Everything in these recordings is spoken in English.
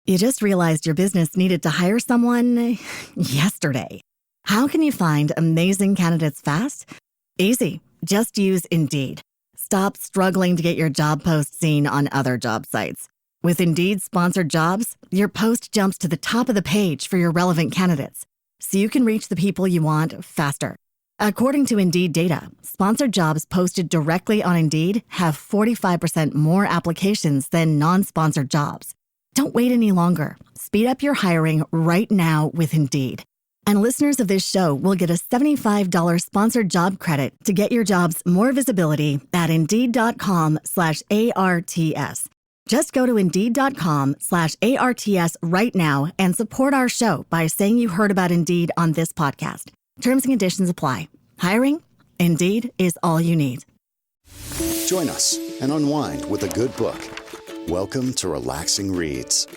You just realized your business needed to hire someone yesterday. How can you find amazing candidates fast? Easy. Just use Indeed. Stop struggling to get your job post seen on other job sites. With Indeed sponsored jobs, your post jumps to the top of the page for your relevant candidates, so you can reach the people you want faster. According to Indeed data, sponsored jobs posted directly on Indeed have 45% more applications than non-sponsored jobs. Don't wait any longer. Speed up your hiring right now with Indeed. And listeners of this show will get a $75 sponsored job credit to get your jobs more visibility at Indeed.com/ARTS. Just go to Indeed.com/ARTS right now and support our show by saying you heard about Indeed on this podcast. Terms and conditions apply. Hiring? Indeed is all you need. Join us and unwind with a good book. Welcome to Relaxing Reads.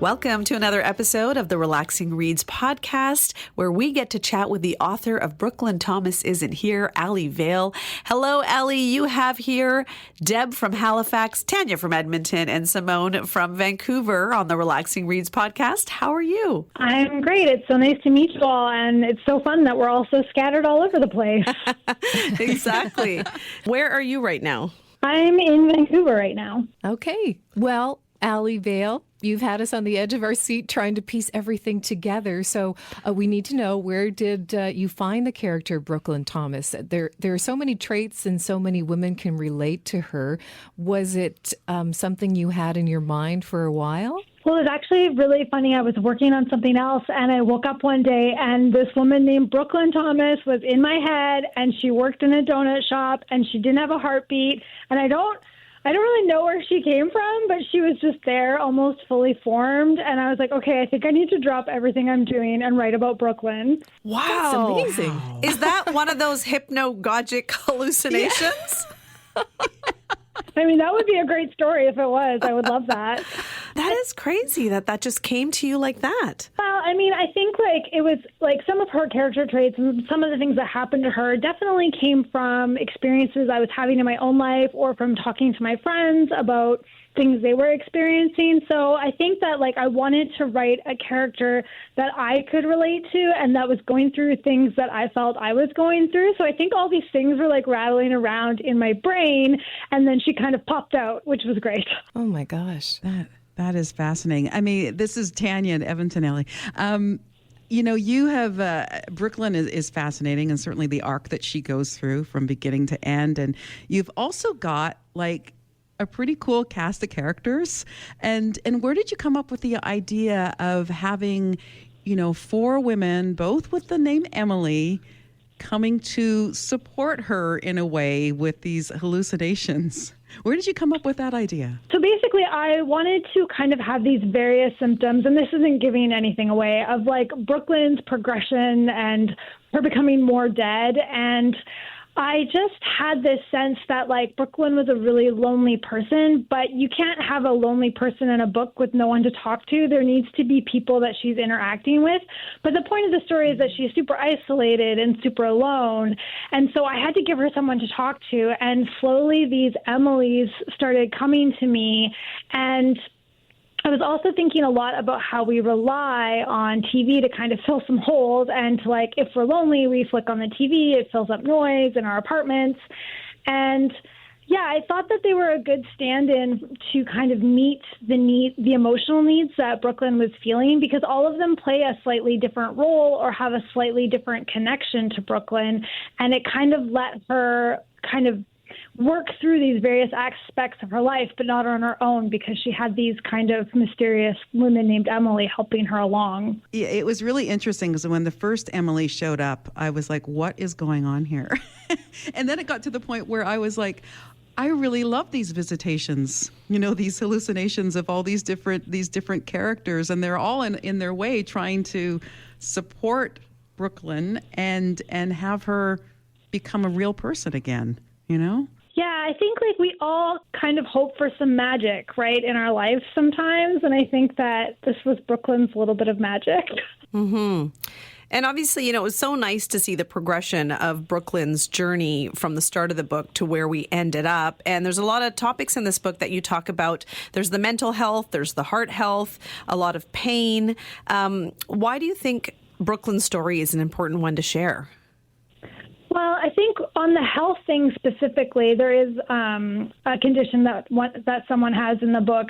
Welcome to another episode of the Relaxing Reads podcast, where we get to chat with the author of Brooklyn Thomas Isn't Here, Alli Vail. Hello, Alli. You have here Deb from Halifax, Tanya from Edmonton, and Simone from Vancouver on the Relaxing Reads podcast. How are you? I'm great. It's so nice to meet you all, and it's so fun that we're all so scattered all over the place. Exactly. Where are you right now? I'm in Vancouver right now. Okay. Well, Alli Vail, you've had us on the edge of our seat trying to piece everything together. So we need to know, where did you find the character Brooklyn Thomas? There are so many traits and so many women can relate to her. Was it something you had in your mind for a while? Well, it was actually really funny. I was working on something else, and I woke up one day, and this woman named Brooklyn Thomas was in my head, and she worked in a donut shop, and she didn't have a heartbeat. And I don't really know where she came from, but she was just there, almost fully formed. And I was like, okay, I think I need to drop everything I'm doing and write about Brooklyn. Wow. That's amazing. Wow. Is that one of those hypnagogic hallucinations? I mean, that would be a great story if it was. I would love that. That is crazy that just came to you like that. Well, I mean, I think it was some of her character traits and some of the things that happened to her definitely came from experiences I was having in my own life or from talking to my friends about things they were experiencing. So I think that I wanted to write a character that I could relate to and that was going through things that I felt I was going through. So I think all these things were rattling around in my brain, and then she kind of popped out, which was great. Oh my gosh. That is fascinating. I mean, this is Tanya in Edmonton, Alli. You have Brooklyn is fascinating, and certainly the arc that she goes through from beginning to end. And you've also got a pretty cool cast of characters. And where did you come up with the idea of having, 4 women, both with the name Emily, coming to support her in a way with these hallucinations? Where did you come up with that idea? So basically, I wanted to kind of have these various symptoms, and this isn't giving anything away, of Brooklyn's progression and her becoming more dead. And I just had this sense that Brooklyn was a really lonely person, but you can't have a lonely person in a book with no one to talk to. There needs to be people that she's interacting with. But the point of the story is that she's super isolated and super alone. And so I had to give her someone to talk to. And slowly these Emilys started coming to me. And I was also thinking a lot about how we rely on TV to kind of fill some holes, and if we're lonely, we flick on the TV, it fills up noise in our apartments. And yeah, I thought that they were a good stand-in to kind of meet the emotional needs that Brooklyn was feeling, because all of them play a slightly different role or have a slightly different connection to Brooklyn. And it kind of let her kind of work through these various aspects of her life, but not on her own, because she had these kind of mysterious women named Emily helping her along. Yeah, it was really interesting because when the first Emily showed up, I was like, what is going on here? And then it got to the point where I was like, I really love these visitations, these hallucinations of all these different characters, and they're all in their way trying to support Brooklyn and have her become a real person again, Yeah, I think we all kind of hope for some magic, right, in our lives sometimes. And I think that this was Brooklyn's little bit of magic. Mm-hmm. And obviously, it was so nice to see the progression of Brooklyn's journey from the start of the book to where we ended up. And there's a lot of topics in this book that you talk about. There's the mental health, there's the heart health, a lot of pain. Why do you think Brooklyn's story is an important one to share? Well, I think on the health thing specifically, there is a condition that someone has in the book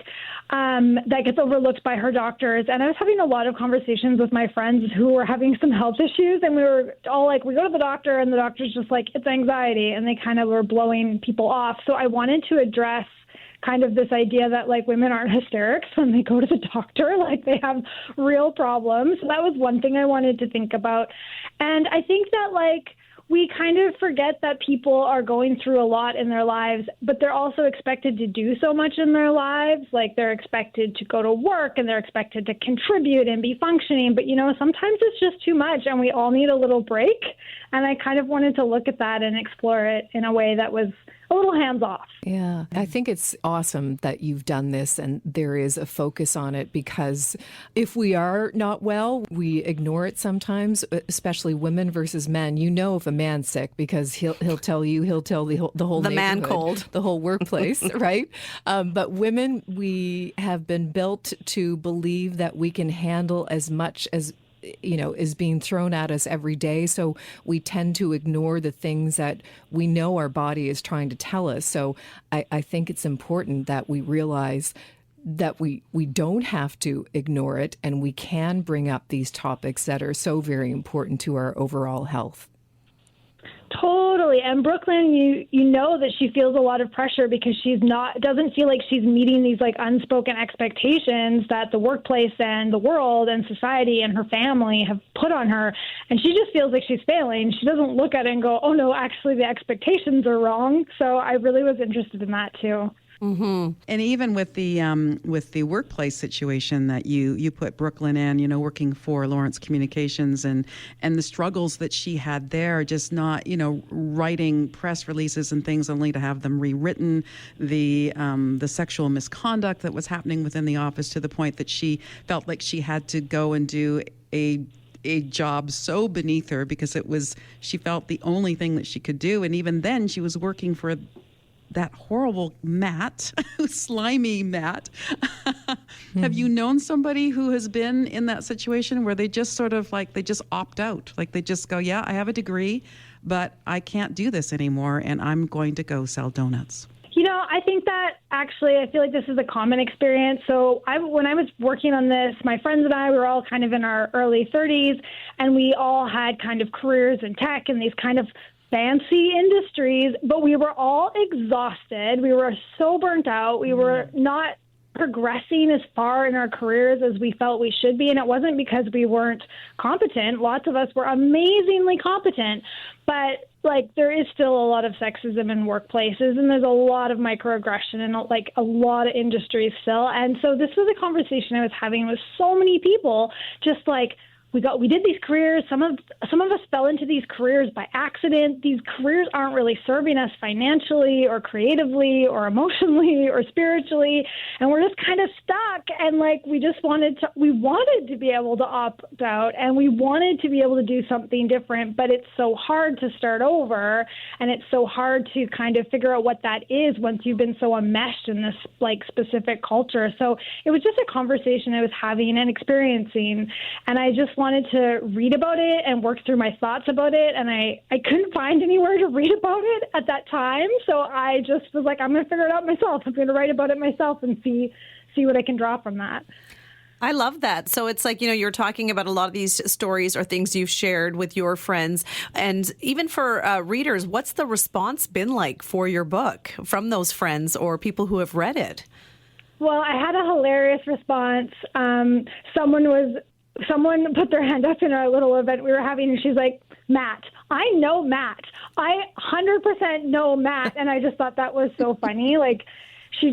that gets overlooked by her doctors. And I was having a lot of conversations with my friends who were having some health issues, and we were all like, we go to the doctor, and the doctor's just like, it's anxiety, and they kind of were blowing people off. So I wanted to address kind of this idea that like women aren't hysterics when they go to the doctor, like they have real problems. So that was one thing I wanted to think about. And I think that like, we kind of forget that people are going through a lot in their lives, but they're also expected to do so much in their lives. Like they're expected to go to work and they're expected to contribute and be functioning. But, sometimes it's just too much and we all need a little break. And I kind of wanted to look at that and explore it in a way that was a little hands off. Yeah, I think it's awesome that you've done this and there is a focus on it, because if we are not well, we ignore it sometimes, especially women versus men. If a man's sick because he'll tell the whole man cold, the whole workplace, right? But women, we have been built to believe that we can handle as much as is being thrown at us every day. So we tend to ignore the things that we know our body is trying to tell us. So I think it's important that we realize that we don't have to ignore it, and we can bring up these topics that are so very important to our overall health. Totally. And Brooklyn, you know that she feels a lot of pressure because doesn't feel like she's meeting these like unspoken expectations that the workplace and the world and society and her family have put on her. And she just feels like she's failing. She doesn't look at it and go, oh no, actually the expectations are wrong. So I really was interested in that too. Mm-hmm. And even with the workplace situation that you put Brooklyn in, working for Lawrence Communications and the struggles that she had there, just not, writing press releases and things only to have them rewritten, the sexual misconduct that was happening within the office to the point that she felt like she had to go and do a job so beneath her because she felt the only thing that she could do. And even then she was working for that horrible Matt, slimy Matt. Have you known somebody who has been in that situation where they just sort of they just opt out? Like they just go, yeah, I have a degree, but I can't do this anymore and I'm going to go sell donuts. I think that actually, I feel like this is a common experience. So when I was working on this, my friends and I were all kind of in our early 30s, and we all had kind of careers in tech and these kind of fancy industries, but we were all exhausted. We were so burnt out. We were not progressing as far in our careers as we felt we should be. And it wasn't because we weren't competent. Lots of us were amazingly competent, but there is still a lot of sexism in workplaces, and there's a lot of microaggression in a lot of industries still. And so this was a conversation I was having with so many people, just we did these careers. Some of us fell into these careers by accident. These careers aren't really serving us financially or creatively or emotionally or spiritually, and we're just kind of stuck. And we wanted to be able to opt out, and we wanted to be able to do something different, but it's so hard to start over, and it's so hard to kind of figure out what that is once you've been so enmeshed in this specific culture. So it was just a conversation I was having and experiencing, and I just wanted to read about it and work through my thoughts about it, and I couldn't find anywhere to read about it at that time, so I just was like, I'm going to figure it out myself. I'm going to write about it myself and see what I can draw from that. I love that. So it's you're talking about a lot of these stories or things you've shared with your friends. And even for readers, what's the response been like for your book from those friends or people who have read it? Well, I had a hilarious response. Someone put their hand up in our little event we were having, and she's like, Matt. I know Matt. I 100% know Matt. And I just thought that was so funny. she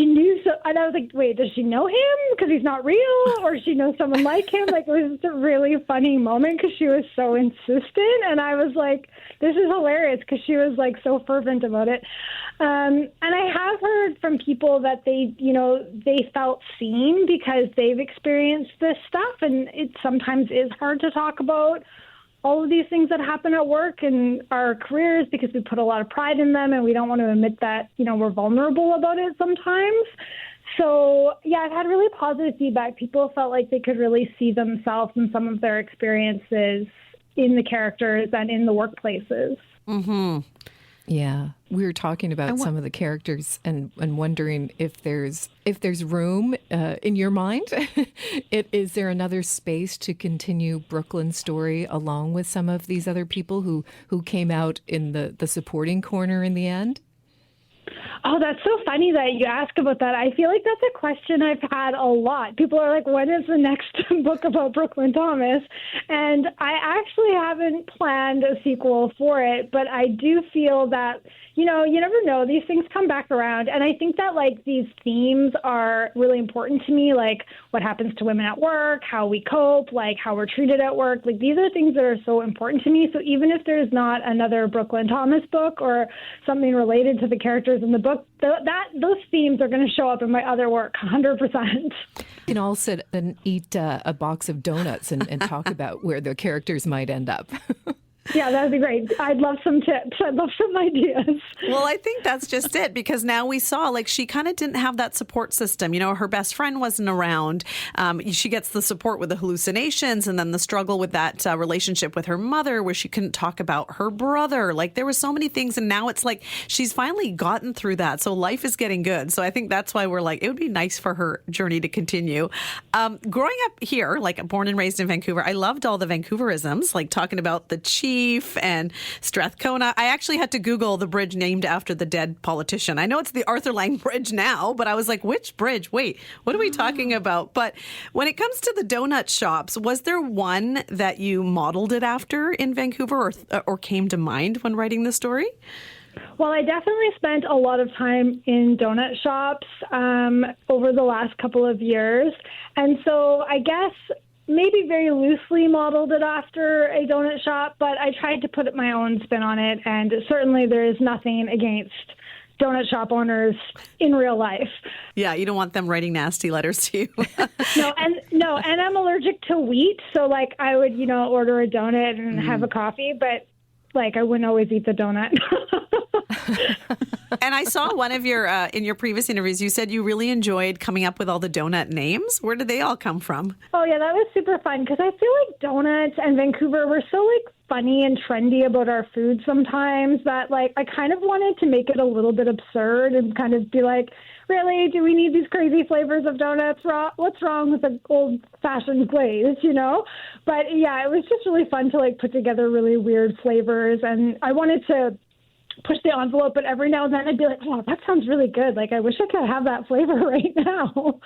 knew, so, and I was like, wait, does she know him because he's not real, or does she know someone like him? Like, it was just a really funny moment because she was so insistent, and I was like, this is hilarious because she was like so fervent about it. And I have heard from people that they felt seen because they've experienced this stuff, and it sometimes is hard to talk about all of these things that happen at work and our careers because we put a lot of pride in them and we don't want to admit that, we're vulnerable about it sometimes. So, yeah, I've had really positive feedback. People felt like they could really see themselves in some of their experiences in the characters and in the workplaces. Mm-hmm. Yeah, we were talking about some of the characters and wondering if there's room in your mind. Is there another space to continue Brooklyn's story along with some of these other people who came out in the supporting corner in the end? Oh, that's so funny that you ask about that. I feel like that's a question I've had a lot. People are like, when is the next book about Brooklyn Thomas? And I actually haven't planned a sequel for it, but I do feel that, you never know. These things come back around. And I think that, like, these themes are really important to me, like what happens to women at work, how we cope, like how we're treated at work. Like, these are things that are so important to me. So even if there's not another Brooklyn Thomas book or something related to the characters in the book, those themes are going to show up in my other work 100%. You can all sit and eat a box of donuts and talk about where the characters might end up. Yeah, that'd be great. I'd love some tips. I'd love some ideas. Well, I think that's just it, because now we saw, like, she kind of didn't have that support system. Her best friend wasn't around. She gets the support with the hallucinations, and then the struggle with that relationship with her mother where she couldn't talk about her brother. Like, there were so many things, and now it's like she's finally gotten through that. So life is getting good. So I think that's why we're like, it would be nice for her journey to continue. Growing up here, like born and raised in Vancouver, I loved all the Vancouverisms, like talking about the chief and Strathcona. I actually had to Google the bridge named after the dead politician. I know it's the Arthur Lang Bridge now, but I was like, which bridge? Wait, what are we talking about? But when it comes to the donut shops, was there one that you modeled it after in Vancouver or came to mind when writing the story? Well, I definitely spent a lot of time in donut shops over the last couple of years. And so I guess maybe very loosely modeled it after a donut shop, but I tried to put my own spin on it. And certainly there is nothing against donut shop owners in real life. Yeah, you don't want them writing nasty letters to you. No, and I'm allergic to wheat. So, like, I would, order a donut and have a coffee, but, like, I wouldn't always eat the donut. And I saw one of your, in your previous interviews, you said you really enjoyed coming up with all the donut names. Where did they all come from? Oh, yeah, that was super fun because I feel like donuts and Vancouver were so, like, funny and trendy about our food sometimes that, like, I kind of wanted to make it a little bit absurd and kind of be like, really, do we need these crazy flavors of donuts? What's wrong with an old-fashioned glaze, But, yeah, it was just really fun to, like, put together really weird flavors, and I wanted to push the envelope, but every now and then I'd be like, wow, that sounds really good. Like, I wish I could have that flavor right now.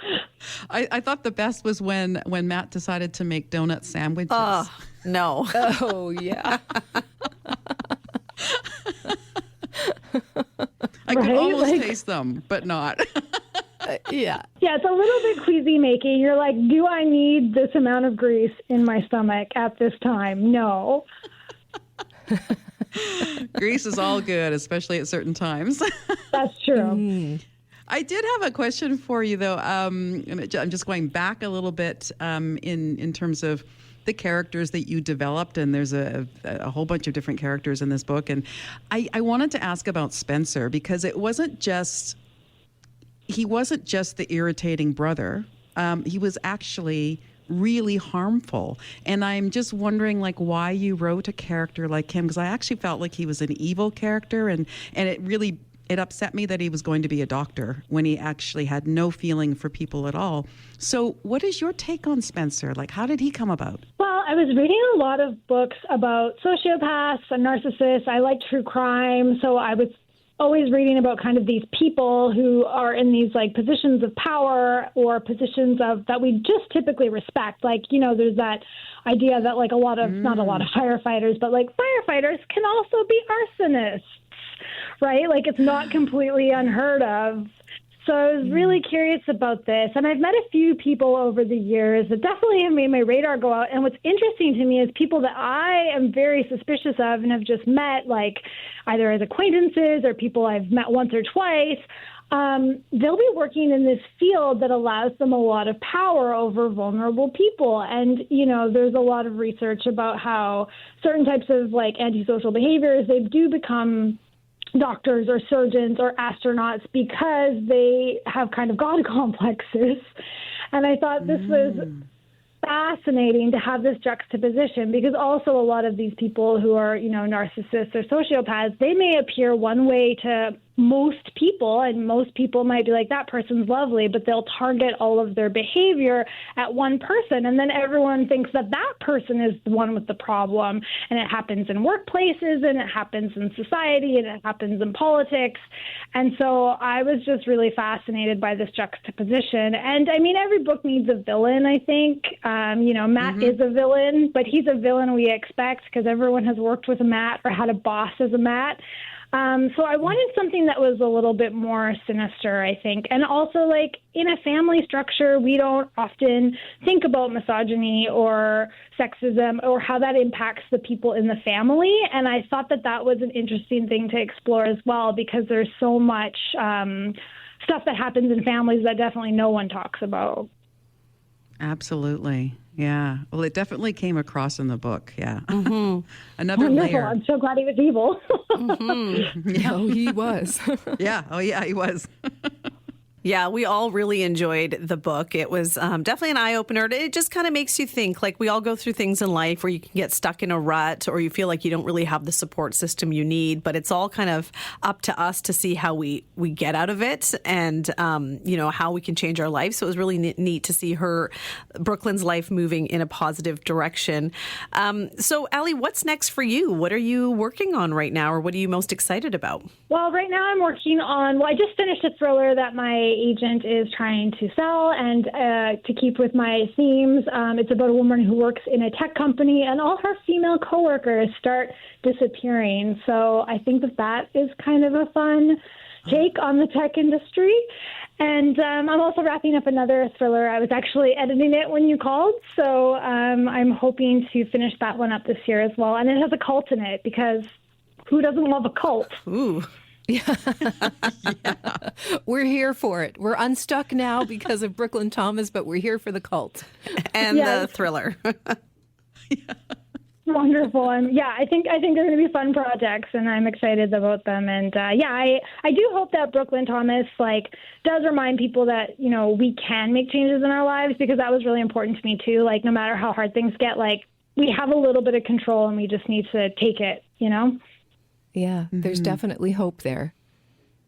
I thought the best was when Matt decided to make donut sandwiches. Oh, no. Oh, yeah. I could almost taste them, but not. Yeah. Yeah, it's a little bit queasy making. You're like, do I need this amount of grease in my stomach at this time? No. Grease is all good, especially at certain times. That's true. I did have a question for you, though. I'm just going back a little bit in terms of the characters that you developed, and there's a whole bunch of different characters in this book. And I wanted to ask about Spencer, because he wasn't just the irritating brother. He was actually really harmful. And I'm just wondering, like, why you wrote a character like him, because I actually felt like he was an evil character, and it upset me that he was going to be a doctor when he actually had no feeling for people at all. So what is your take on Spencer? Like, how did he come about? Well, I was reading a lot of books about sociopaths and narcissists. I like true crime, so I was always reading about kind of these people who are in these, like, positions of power or positions of that we just typically respect. Like, there's that idea that, like, not a lot of firefighters, but, like, firefighters can also be arsonists, right? Like, it's not completely unheard of So I was really curious about this, and I've met a few people over the years that definitely have made my radar go out. And what's interesting to me is people that I am very suspicious of and have just met, like either as acquaintances or people I've met once or twice. They'll be working in this field that allows them a lot of power over vulnerable people. And, there's a lot of research about how certain types of like antisocial behaviors, they do become doctors or surgeons or astronauts because they have kind of God complexes. And I thought this was fascinating to have this juxtaposition, because also a lot of these people who are, narcissists or sociopaths, they may appear one way to most people, and most people might be like, that person's lovely, but they'll target all of their behavior at one person, and then everyone thinks that that person is the one with the problem. And it happens in workplaces, and it happens in society, and it happens in politics. And so I was just really fascinated by this juxtaposition. And I mean, every book needs a villain, I think. Matt is a villain, but he's a villain we expect because everyone has worked with a Matt or had a boss as a Matt. So I wanted something that was a little bit more sinister, I think. And also, like, in a family structure, we don't often think about misogyny or sexism or how that impacts the people in the family. And I thought that that was an interesting thing to explore as well, because there's so much stuff that happens in families that definitely no one talks about. Absolutely. Yeah. Well, it definitely came across in the book. Yeah. Another Wonderful. layer. I'm so glad he was evil. No, he was. Yeah. Oh, yeah, he was. Yeah, we all really enjoyed the book. It was definitely an eye-opener. It just kind of makes you think, like, we all go through things in life where you can get stuck in a rut or you feel like you don't really have the support system you need, but it's all kind of up to us to see how we get out of it and, how we can change our life. So it was really neat to see Brooklyn's life moving in a positive direction. So, Alli, what's next for you? What are you working on right now, or what are you most excited about? Well, right now I'm working on, I just finished a thriller that my agent is trying to sell, and to keep with my themes, it's about a woman who works in a tech company and all her female coworkers start disappearing. So I think that is kind of a fun take on the tech industry. And I'm also wrapping up another thriller. I was actually editing it when you called, so I'm hoping to finish that one up this year as well. And it has a cult in it, because who doesn't love a cult? Ooh. Yeah. We're here for it. We're unstuck now because of Brooklyn Thomas, but we're here for the cult and the thriller. Wonderful. And I think they're going to be fun projects, and I'm excited about them. And I do hope that Brooklyn Thomas does remind people that, we can make changes in our lives, because that was really important to me too. Like, no matter how hard things get, we have a little bit of control and we just need to take it, Yeah, there's definitely hope there.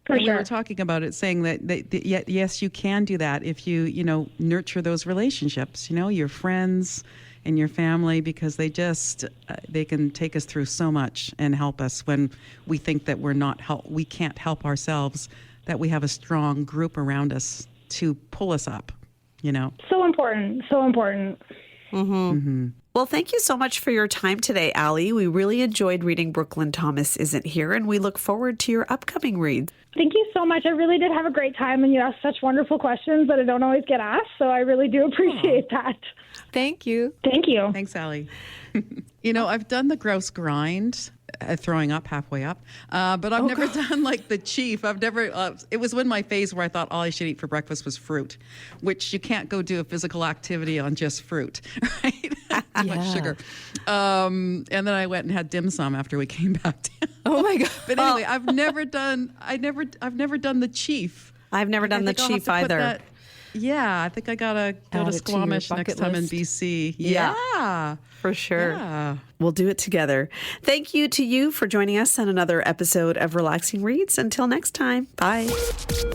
For sure. sure. We were talking about it, saying that yes, you can do that if you, nurture those relationships, your friends and your family, because they can take us through so much and help us when we think that we can't help ourselves, that we have a strong group around us to pull us up, So important. So important. Well, thank you so much for your time today, Alli. We really enjoyed reading Brooklyn Thomas Isn't Here, and we look forward to your upcoming reads. Thank you so much. I really did have a great time, and you asked such wonderful questions that I don't always get asked, so I really do appreciate that. Thank you. Thank you. Thanks, Alli. I've done the gross grind, throwing up halfway up, but I've never done the chief. I've never, it was when my phase where I thought all I should eat for breakfast was fruit, which you can't go do a physical activity on just fruit, right? Too much sugar. And then I went and had dim sum after we came back down. Oh my God. But anyway, I've never done the chief. I've never done the chief either. I think I gotta go to Squamish next time in BC. Yeah, for sure. Yeah. We'll do it together. Thank you to you for joining us on another episode of Relaxing Reads. Until next time, bye.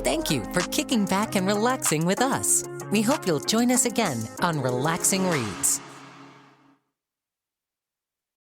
Thank you for kicking back and relaxing with us. We hope you'll join us again on Relaxing Reads.